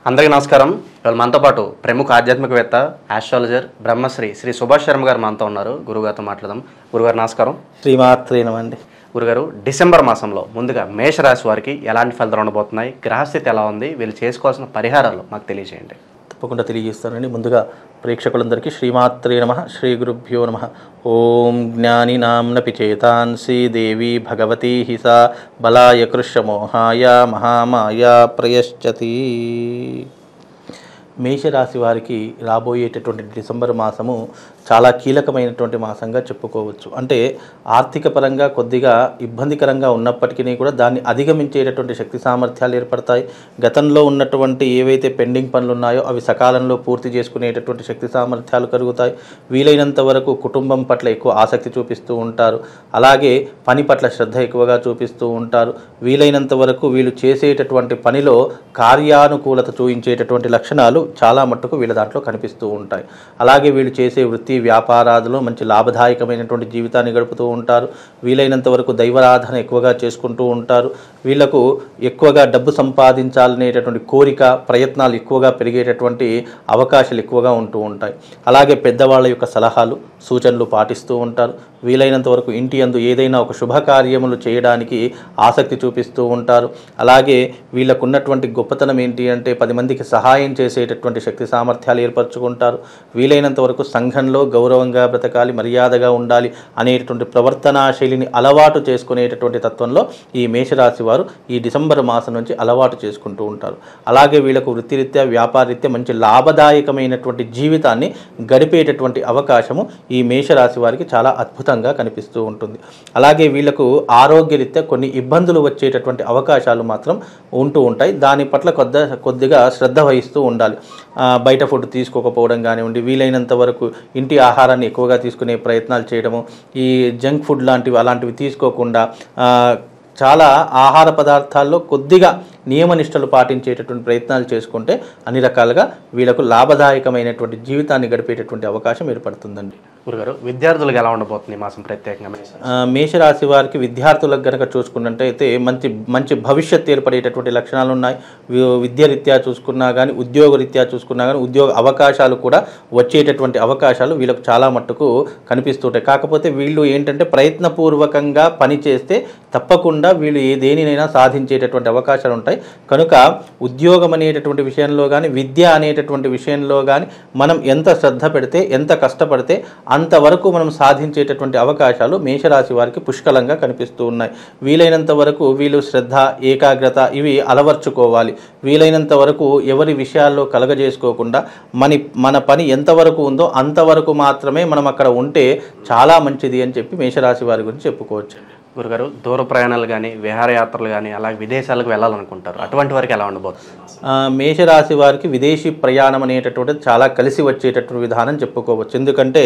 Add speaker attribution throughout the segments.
Speaker 1: అందరికీ నమస్కారం. ఇవాళ మనతో పాటు ప్రముఖ ఆధ్యాత్మికవేత్త ఆస్ట్రాలజర్ బ్రహ్మశ్రీ శ్రీ సుభాష్ శర్మ గారు మనతో ఉన్నారు. గురుగారితో మాట్లాడదాం. గురుగారు నమస్కారం.
Speaker 2: శ్రీమాత్రేనమండి.
Speaker 1: గురుగారు, డిసెంబర్ మాసంలో ముందుగా మేషరాశి వారికి ఎలాంటి ఫలితాలు ఉండబోతున్నాయి, గ్రహస్థితి ఎలా ఉంది, వీళ్ళు చేసుకోవాల్సిన పరిహారాలు మాకు తెలియజేయండి.
Speaker 2: తప్పకుండా తెలియజేస్తానండి. ముందుగా ప్రేక్షకులందరికీ శ్రీమాత్రే నమః, శ్రీ గురుభ్యో నమః. ఓం జ్ఞాని నామ్నపి చేతాంసి దేవి భగవతి హిసా బలాయ కృష్ణమోహాయ మహామాయ ప్రయశ్చతి. మేషరాశి వారికి రాబోయేటటువంటి డిసెంబర్ మాసము చాలా కీలకమైనటువంటి మాసంగా చెప్పుకోవచ్చు. అంటే ఆర్థిక పరంగా కొద్దిగా ఇబ్బందికరంగా ఉన్నప్పటికీ కూడా దాన్ని అధిగమించేటటువంటి శక్తి సామర్థ్యాలు ఏర్పడతాయి. గతంలో ఉన్నటువంటి ఏవైతే పెండింగ్ పనులు ఉన్నాయో అవి సకాలంలో పూర్తి చేసుకునేటటువంటి శక్తి సామర్థ్యాలు కలుగుతాయి. వీలైనంత వరకు కుటుంబం పట్ల ఎక్కువ ఆసక్తి చూపిస్తూ ఉంటారు. అలాగే పని పట్ల శ్రద్ధ ఎక్కువగా చూపిస్తూ ఉంటారు. వీలైనంత వరకు వీళ్ళు చేసేటటువంటి పనిలో కార్యానుకూలత చూపించేటటువంటి లక్షణాలు చాలా మట్టుకు వీళ్ళ దాంట్లో కనిపిస్తూ ఉంటాయి. అలాగే వీళ్ళు చేసే వృత్తి వ్యాపారాదులో మంచి లాభదాయకమైనటువంటి జీవితాన్ని గడుపుతూ ఉంటారు. వీలైనంత వరకు దైవారాధన ఎక్కువగా చేసుకుంటూ ఉంటారు. వీళ్లకు ఎక్కువగా డబ్బు సంపాదించాలనేటటువంటి కోరిక, ప్రయత్నాలు ఎక్కువగా పెరిగేటటువంటి అవకాశాలు ఎక్కువగా ఉంటూ ఉంటాయి. అలాగే పెద్దవాళ్ళ యొక్క సలహాలు, సూచనలు పాటిస్తూ ఉంటారు. వీలైనంత వరకు ఇంటి యందు ఏదైనా ఒక శుభకార్యములు చేయడానికి ఆసక్తి చూపిస్తూ ఉంటారు. అలాగే వీళ్ళకున్నటువంటి గొప్పతనం ఏంటి అంటే 10 మందికి సహాయం చేసేటటువంటి శక్తి సామర్థ్యాలు ఏర్పరచుకుంటారు. వీలైనంత వరకు సంఘంలో గౌరవంగా బ్రతకాలి, మర్యాదగా ఉండాలి అనేటటువంటి ప్రవర్తనా శైలిని అలవాటు చేసుకునేటటువంటి తత్వంలో ఈ మేషరాశి వారు ఈ డిసెంబర్ మాసం నుంచి అలవాటు చేసుకుంటూ ఉంటారు. అలాగే వీళ్ళకు వృత్తిరీత్యా, వ్యాపారరీత్యా మంచి లాభదాయకమైనటువంటి జీవితాన్ని గడిపేటటువంటి అవకాశము ఈ మేషరాశి వారికి చాలా అద్భుతంగా కనిపిస్తూ ఉంటుంది. అలాగే వీళ్లకు ఆరోగ్యరీత్యా కొన్ని ఇబ్బందులు వచ్చేటటువంటి అవకాశాలు మాత్రం ఉంటూ ఉంటాయి. దాని పట్ల కొద్దిగా శ్రద్ధ వహిస్తూ ఉండాలి. బయట ఫుడ్ తీసుకోకపోవడం కానివ్వండి, వీలైనంత వరకు ఇంటి ఆహారాన్ని ఎక్కువగా తీసుకునే ప్రయత్నాలు చేయడము, ఈ జంక్ ఫుడ్ అలాంటివి తీసుకోకుండా చాలా ఆహార పదార్థాల్లో కొద్దిగా నియమనిష్టలు పాటించేటటువంటి ప్రయత్నాలు చేసుకుంటే అన్ని రకాలుగా వీళ్ళకు లాభదాయకమైనటువంటి జీవితాన్ని గడిపేటటువంటి అవకాశం ఏర్పడుతుందండి.
Speaker 1: గురుగారు, విద్యార్థులకు ఎలా ఉండబోతుంది ఈ మాసం ప్రత్యేకంగా?
Speaker 2: మేషరాశి వారికి విద్యార్థులకు కనుక చూసుకున్నట్టయితే మంచి భవిష్యత్తు ఏర్పడేటటువంటి లక్షణాలు ఉన్నాయి. విద్యారీత్యా చూసుకున్నా కానీ, ఉద్యోగరీత్యా చూసుకున్నా కానీ ఉద్యోగ అవకాశాలు కూడా వచ్చేటటువంటి అవకాశాలు వీళ్ళకు చాలా మట్టుకు కనిపిస్తుంటాయి. కాకపోతే వీళ్ళు ఏంటంటే ప్రయత్నపూర్వకంగా పనిచేస్తే తప్పకుండా వీళ్ళు దేనినైనా సాధించేటటువంటి అవకాశాలు ఉంటాయి. కనుక ఉద్యోగం అనేటటువంటి విషయంలో కానీ, విద్య అనేటటువంటి విషయంలో కానీ మనం ఎంత శ్రద్ధ పెడితే, ఎంత కష్టపడితే అంతవరకు మనం సాధించేటటువంటి అవకాశాలు మేషరాశి వారికి పుష్కలంగా కనిపిస్తూ ఉన్నాయి. వీలైనంత వరకు వీళ్ళు శ్రద్ధ, ఏకాగ్రత ఇవి అలవర్చుకోవాలి. వీలైనంత వరకు ఎవరి విషయాల్లో కలగజేసుకోకుండా మన పని ఎంతవరకు ఉందో అంతవరకు మాత్రమే మనం అక్కడ ఉంటే చాలా మంచిది అని చెప్పి మేషరాశి వారి గురించి చెప్పుకోవచ్చు.
Speaker 1: గురుగారు, దూర ప్రయాణాలు కానీ, విహారయాత్రలు కానీ, అలాగే విదేశాలకు వెళ్ళాలనుకుంటారు, అటువంటి వారికి ఎలా ఉండబోతుంది?
Speaker 2: మేషరాశి వారికి విదేశీ ప్రయాణం అనేటటువంటిది చాలా కలిసి వచ్చేటటువంటి విధానం చెప్పుకోవచ్చు. ఎందుకంటే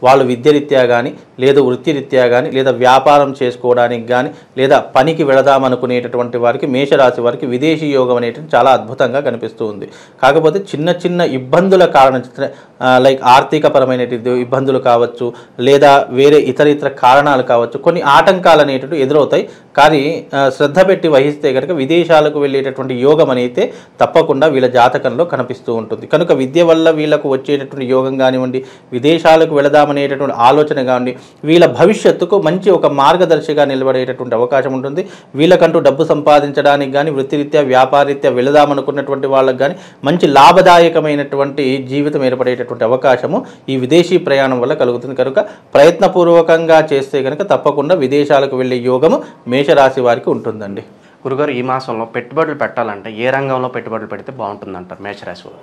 Speaker 2: వాళ్ళు విద్యరీత్యా కానీ, లేదా వృత్తిరీత్యా కానీ, లేదా వ్యాపారం చేసుకోవడానికి కానీ, లేదా పనికి వెళదామనుకునేటటువంటి వారికి మేషరాశి వారికి విదేశీ యోగం అనేటువంటి చాలా అద్భుతంగా కనిపిస్తూ ఉంది. కాకపోతే చిన్న చిన్న ఇబ్బందుల కారణం, లైక్ ఆర్థికపరమైన ఇబ్బందులు కావచ్చు, లేదా వేరే ఇతర కారణాలు కావచ్చు, కొన్ని ఆటంకాలు అనేటువంటి ఎదురవుతాయి. కానీ శ్రద్ధ పెట్టి వహిస్తే కనుక విదేశాలకు వెళ్ళేటటువంటి యోగం అనేది తప్పకుండా వీళ్ళ జాతకంలో కనిపిస్తూ ఉంటుంది. కనుక విద్య వల్ల వీళ్ళకు వచ్చేటటువంటి యోగం కానివ్వండి, విదేశాలకు వెళదామనేటటువంటి ఆలోచన కానివ్వండి, వీళ్ళ భవిష్యత్తుకు మంచి ఒక మార్గదర్శిగా నిలబడేటటువంటి అవకాశం ఉంటుంది. వీళ్ళకంటూ డబ్బు సంపాదించడానికి కానీ, వృత్తిరీత్యా వ్యాపారరీత్యా వెళదామనుకున్నటువంటి వాళ్ళకి కానీ మంచి లాభదాయకమైనటువంటి జీవితం ఏర్పడేటటువంటి అవకాశము ఈ విదేశీ ప్రయాణం వల్ల కలుగుతుంది. కనుక ప్రయత్నపూర్వకంగా చేస్తే కనుక తప్పకుండా విదేశాలకు వెళ్ళే యోగము మేషరాశి వారికి ఉంటుందండి.
Speaker 1: గురుగారు, ఈ మాసంలో పెట్టుబడులు పెట్టాలంటే ఏ రంగంలో పెట్టుబడులు పెడితే బాగుంటుందంటారు మేషరాశి వారు?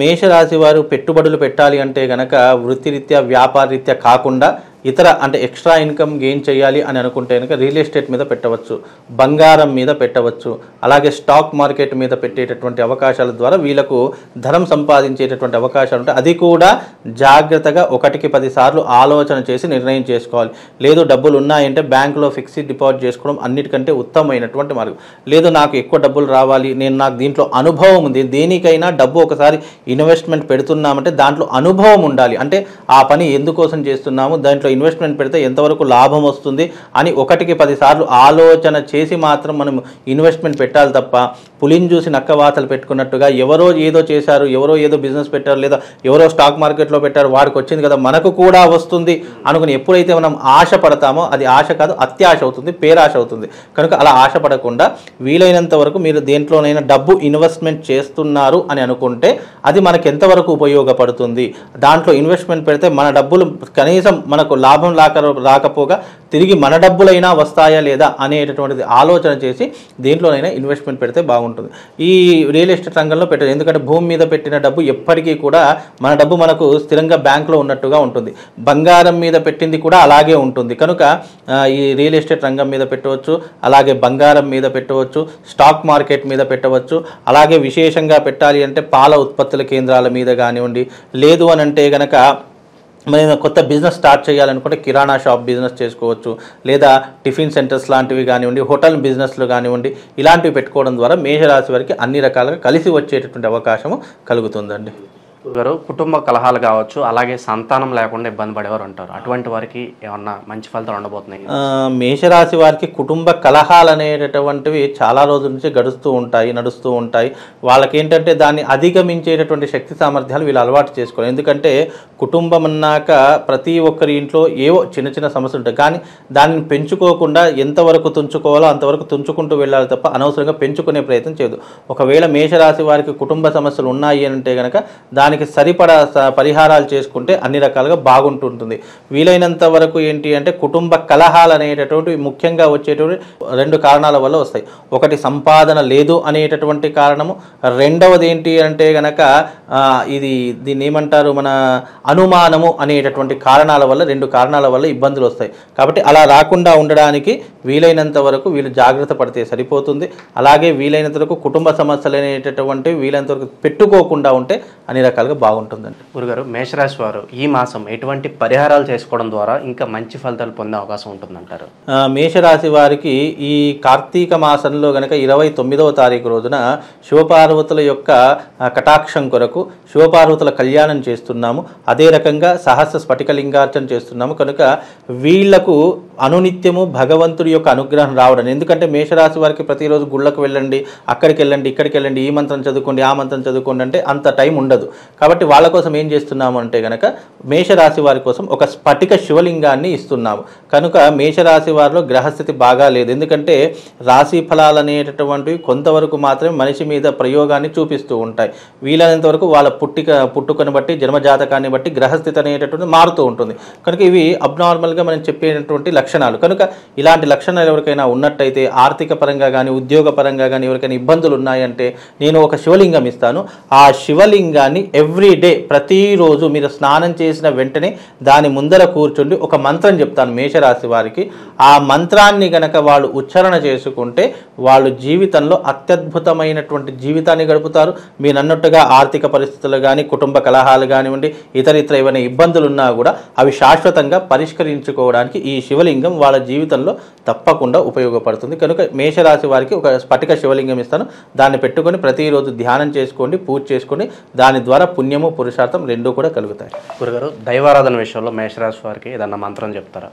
Speaker 2: మేషరాశి వారు పెట్టుబడులు పెట్టాలి అంటే కనుక వృత్తిరీత్యా వ్యాపారరీత్యా కాకుండా ఇతర అంటే ఎక్స్ట్రా ఇన్కమ్ గెయిన్ చేయాలి అని అనుకుంటే కనుక రియల్ ఎస్టేట్ మీద పెట్టవచ్చు, బంగారం మీద పెట్టవచ్చు, అలాగే స్టాక్ మార్కెట్ మీద పెట్టేటటువంటి అవకాశాల ద్వారా వీళ్ళకు ధనం సంపాదించేటటువంటి అవకాశాలు ఉంటాయి. అది కూడా జాగ్రత్తగా 1కి 10 సార్లు ఆలోచన చేసి నిర్ణయం చేసుకోవాలి. లేదు డబ్బులు ఉన్నాయంటే బ్యాంకులో ఫిక్స్డ్ డిపాజిట్ చేసుకోవడం అన్నిటికంటే ఉత్తమమైనటువంటి మార్గం. లేదు నాకు ఎక్కువ డబ్బులు రావాలి, నాకు దీంట్లో అనుభవం ఉంది, దేనికైనా డబ్బు ఒకసారి ఇన్వెస్ట్మెంట్ పెడుతున్నామంటే దాంట్లో అనుభవం ఉండాలి. అంటే ఆ పని ఎందుకోసం చేస్తున్నాము, దాంట్లో దాంట్లో ఇన్వెస్ట్మెంట్ పెడితే ఎంతవరకు లాభం వస్తుంది అని 1కి 10 సార్లు ఆలోచన చేసి మాత్రం మనం ఇన్వెస్ట్మెంట్ పెట్టాలి తప్ప పులిని చూసి నక్కవాతలు పెట్టుకున్నట్టుగా ఎవరో ఏదో చేశారు, ఎవరో ఏదో బిజినెస్ పెట్టారు, లేదా ఎవరో స్టాక్ మార్కెట్లో పెట్టారు, వాడికి వచ్చింది కదా మనకు కూడా వస్తుంది అనుకుని ఎప్పుడైతే మనం ఆశ పడతామో అది ఆశ కాదు, అత్యాశ అవుతుంది, పేరాశ అవుతుంది. కనుక అలా ఆశపడకుండా వీలైనంత వరకు మీరు దేంట్లోనైనా డబ్బు ఇన్వెస్ట్మెంట్ చేస్తున్నారు అని అనుకుంటే అది మనకు ఎంతవరకు ఉపయోగపడుతుంది, దాంట్లో ఇన్వెస్ట్మెంట్ పెడితే మన డబ్బులు కనీసం మనకు లాభం రాకపోగా తిరిగి మన డబ్బులైనా వస్తాయా లేదా అనేటటువంటిది ఆలోచన చేసి దేంట్లోనైనా ఇన్వెస్ట్మెంట్ పెడితే బాగుంటుంది. ఈ రియల్ ఎస్టేట్ రంగంలో పెట్టారు, ఎందుకంటే భూమి మీద పెట్టిన డబ్బు ఎప్పటికీ కూడా మన డబ్బు మనకు స్థిరంగా బ్యాంకులో ఉన్నట్టుగా ఉంటుంది. బంగారం మీద పెట్టింది కూడా అలాగే ఉంటుంది. కనుక ఈ రియల్ ఎస్టేట్ రంగం మీద పెట్టవచ్చు, అలాగే బంగారం మీద పెట్టవచ్చు, స్టాక్ మార్కెట్ మీద పెట్టవచ్చు. అలాగే విశేషంగా పెట్టాలి అంటే పాల ఉత్పత్తుల కేంద్రాల మీద కానివ్వండి, లేదు అని అంటే కనుక మనం కొత్త బిజినెస్ స్టార్ట్ చేయాలనుకుంటే కిరాణా షాప్ బిజినెస్ చేసుకోవచ్చు, లేదా టిఫిన్ సెంటర్స్ లాంటివి కానివ్వండి, హోటల్ బిజినెస్లు కానివ్వండి, ఇలాంటివి పెట్టుకోవడం ద్వారా మేషరాశి వారికి అన్ని రకాలుగా కలిసి వచ్చేటటువంటి అవకాశం కలుగుతుందండి.
Speaker 1: గారు కుటుంబ కలహాలు కావచ్చు, అలాగే సంతానం లేకుండా ఇబ్బంది పడేవారు ఉంటారు, అటువంటి వారికి ఏమన్నా మంచి ఫలితాలు ఉండబోతున్నాయి?
Speaker 2: మేషరాశి వారికి కుటుంబ కలహాలు అనేటటువంటివి చాలా రోజుల నుంచి నడుస్తూ ఉంటాయి. వాళ్ళకి ఏంటంటే దాన్ని అధిగమించేటటువంటి శక్తి సామర్థ్యాలు వీళ్ళు అలవాటు చేసుకోవాలి. ఎందుకంటే కుటుంబం అన్నాక ప్రతి ఒక్కరి ఇంట్లో ఏవో చిన్న చిన్న సమస్యలు ఉంటాయి, కానీ దాన్ని పెంచుకోకుండా ఎంతవరకు తుంచుకోవాలో అంతవరకు తుంచుకుంటూ వెళ్ళాలి తప్ప అనవసరంగా పెంచుకునే ప్రయత్నం చేయదు. ఒకవేళ మేషరాశి వారికి కుటుంబ సమస్యలు ఉన్నాయి అంటే కనుక దానికి సరిపడా పరిహారాలు చేసుకుంటే అన్ని రకాలుగా బాగుంటుంటుంది. వీలైనంత వరకు ఏంటి అంటే కుటుంబ కలహాలు అనేటటువంటి ముఖ్యంగా వచ్చేటువంటి 2 కారణాల వల్ల వస్తాయి. ఒకటి సంపాదన లేదు అనేటటువంటి కారణము, రెండవది ఏంటి అంటే కనుక దీన్ని ఏమంటారు మన అనుమానము అనేటటువంటి కారణాల వల్ల 2 కారణాల వల్ల ఇబ్బందులు వస్తాయి. కాబట్టి అలా రాకుండా ఉండడానికి వీలైనంత వరకు వీళ్ళు జాగ్రత్త పడితే సరిపోతుంది. అలాగే వీలైనంత వరకు కుటుంబ సమస్యలు అనేటటువంటి వీలైనంత వరకు పెట్టుకోకుండా ఉంటే అన్ని రకాలుగా బాగుంటుందండి.
Speaker 1: గురుగారు, మేషరాశి వారు ఈ మాసం ఎటువంటి పరిహారాలు చేసుకోవడం ద్వారా ఇంకా మంచి ఫలితాలు పొందే అవకాశం ఉంటుందంటారు?
Speaker 2: మేషరాశి వారికి ఈ కార్తీక మాసంలో గనక 29వ తారీఖు రోజున శివపార్వతుల యొక్క కటాక్షం కొరకు శివపార్వతుల కళ్యాణం చేస్తున్నాము. అదే రకంగా సహస్ర స్ఫటికలింగార్చన చేస్తున్నాము. కనుక వీళ్లకు అనునిత్యము భగవంతుడి యొక్క అనుగ్రహం రావడం. ఎందుకంటే మేషరాశి వారికి ప్రతిరోజు గుళ్ళకు వెళ్ళండి, అక్కడికి వెళ్ళండి, ఇక్కడికి వెళ్ళండి, ఈ మంత్రం చదువుకోండి, ఆ మంత్రం చదువుకోండి అంటే అంత టైం ఉండదు. కాబట్టి వాళ్ళ కోసం ఏం చేస్తున్నాము అంటే కనుక మేషరాశి వారి కోసం ఒక స్ఫటిక శివలింగాన్ని ఇస్తున్నాము. కనుక మేషరాశి వారిలో గ్రహస్థితి బాగా లేదు. ఎందుకంటే రాశి ఫలాలు అనేటటువంటివి కొంతవరకు మాత్రమే మనిషి మీద ప్రయోగాన్ని చూపిస్తూ ఉంటాయి. వీలైనంత వరకు వాళ్ళ పుట్టుకను బట్టి, జన్మజాతకాన్ని బట్టి గ్రహస్థితి అనేటటువంటి మారుతూ ఉంటుంది. కనుక ఇవి అబ్నార్మల్గా మనం చెప్పేటటువంటి లక్షణాలు. కనుక ఇలాంటి లక్షణాలు ఎవరికైనా ఉన్నట్టయితే ఆర్థిక పరంగా కానీ ఉద్యోగ పరంగా కానీ ఎవరికైనా ఇబ్బందులు ఉన్నాయంటే నేను ఒక శివలింగం ఇస్తాను. ఆ శివలింగాన్ని ఎవ్రీడే ప్రతిరోజు మీరు స్నానం చేసిన వెంటనే దాని ముందర కూర్చుండి ఒక మంత్రం చెప్తాను మేషరాశి వారికి. ఆ మంత్రాన్ని గనక వాళ్ళు ఉచ్చారణ చేసుకుంటే వాళ్ళు జీవితంలో అత్యద్భుతమైనటువంటి జీవితాన్ని గడుపుతారు. మీరు అన్నట్టుగా ఆర్థిక పరిస్థితులు కానీ కుటుంబ కలహాలు కానివ్వండి, ఇతర ఏమైనా ఇబ్బందులు ఉన్నా కూడా అవి శాశ్వతంగా పరిష్కరించుకోవడానికి ఈ శివలింగం వాళ్ళ జీవితంలో తప్పకుండా ఉపయోగపడుతుంది. కనుక మేషరాశి వారికి ఒక స్ఫటిక శివలింగం ఇస్తాను. దాన్ని పెట్టుకొని ప్రతిరోజు ధ్యానం చేసుకోండి, పూజ చేసుకొని దాని ద్వారా పుణ్యము పురుషార్థం రెండూ కూడా కలుగుతాయి.
Speaker 1: గురుగారు, దైవారాధన విషయంలో మేషరాశి వారికి ఏదన్నా మంత్రం చెప్తారా?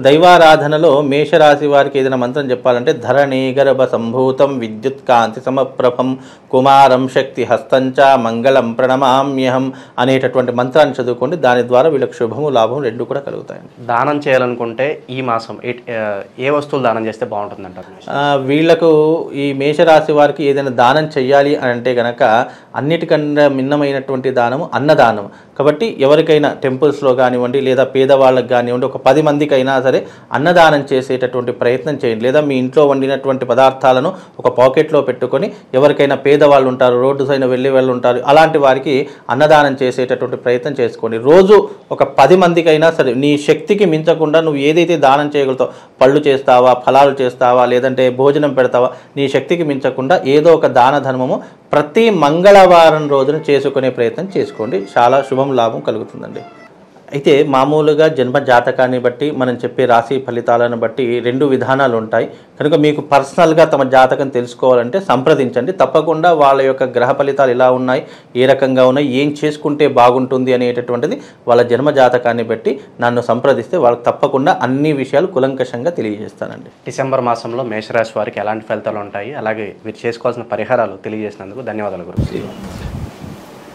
Speaker 2: దైవారాధనలో మేషరాశి వారికి ఏదైనా మంత్రం చెప్పాలంటే ధరణీ గర్భ సంభూతం విద్యుత్ కాంతి సమప్రభం కుమారం శక్తి హస్తంచ మంగళం ప్రణమామ్యహం అనేటటువంటి మంత్రాన్ని చదువుకోండి. దాని ద్వారా వీళ్ళకి శుభము లాభం రెండు కూడా కలుగుతాయి.
Speaker 1: దానం చేయాలనుకుంటే ఈ మాసం ఏ వస్తువులు దానం చేస్తే బాగుంటుందంటారు?
Speaker 2: వీళ్లకు ఈ మేషరాశి వారికి ఏదైనా దానం చెయ్యాలి అని అంటే కనుక అన్నిటికన్నా భిన్నమైనటువంటి దానము అన్నదానం. కాబట్టి ఎవరికైనా టెంపుల్స్లో కానివ్వండి లేదా పేదవాళ్ళకి కానివ్వండి ఒక 10 మందికైనా సరే అన్నదానం చేసేటటువంటి ప్రయత్నం చేయండి. లేదా మీ ఇంట్లో వండినటువంటి పదార్థాలను ఒక పాకెట్లో పెట్టుకొని ఎవరికైనా పేదవాళ్ళు ఉంటారు, రోడ్డు సైన వెళ్ళే వాళ్ళు ఉంటారు, అలాంటి వారికి అన్నదానం చేసేటటువంటి ప్రయత్నం చేసుకోండి. రోజు ఒక 10 మందికైనా సరే నీ శక్తికి మించకుండా నువ్వు ఏదైతే దానం చేయగలుగుతావు, పళ్ళు చేస్తావా, ఫలాలు చేస్తావా, లేదంటే భోజనం పెడతావా, నీ శక్తికి మించకుండా ఏదో ఒక దాన ధర్మము ప్రతి మంగళవారం రోజున చేసుకునే ప్రయత్నం చేసుకోండి. చాలా శుభం లాభం కలుగుతుందండి. అయితే మామూలుగా జన్మ జాతకాన్ని బట్టి మనం చెప్పే రాశి ఫలితాలను బట్టి 2 విధానాలు ఉంటాయి. కనుక మీకు పర్సనల్గా తమ జాతకం తెలుసుకోవాలంటే సంప్రదించండి. తప్పకుండా వాళ్ళ యొక్క గ్రహ ఫలితాలు ఎలా ఉన్నాయి, ఏ రకంగా ఉన్నాయి, ఏం చేసుకుంటే బాగుంటుంది అనేటటువంటిది వాళ్ళ జన్మ జాతకాన్ని బట్టి నన్ను సంప్రదిస్తే వాళ్ళకి తప్పకుండా అన్ని విషయాలు కులంకషంగా తెలియజేస్తానండి.
Speaker 1: డిసెంబర్ మాసంలో మేషరాశి వారికి ఎలాంటి ఫలితాలు ఉంటాయి, అలాగే వీరు చేసుకోవాల్సిన పరిహారాలు తెలియజేసినందుకు ధన్యవాదాలు గురువు.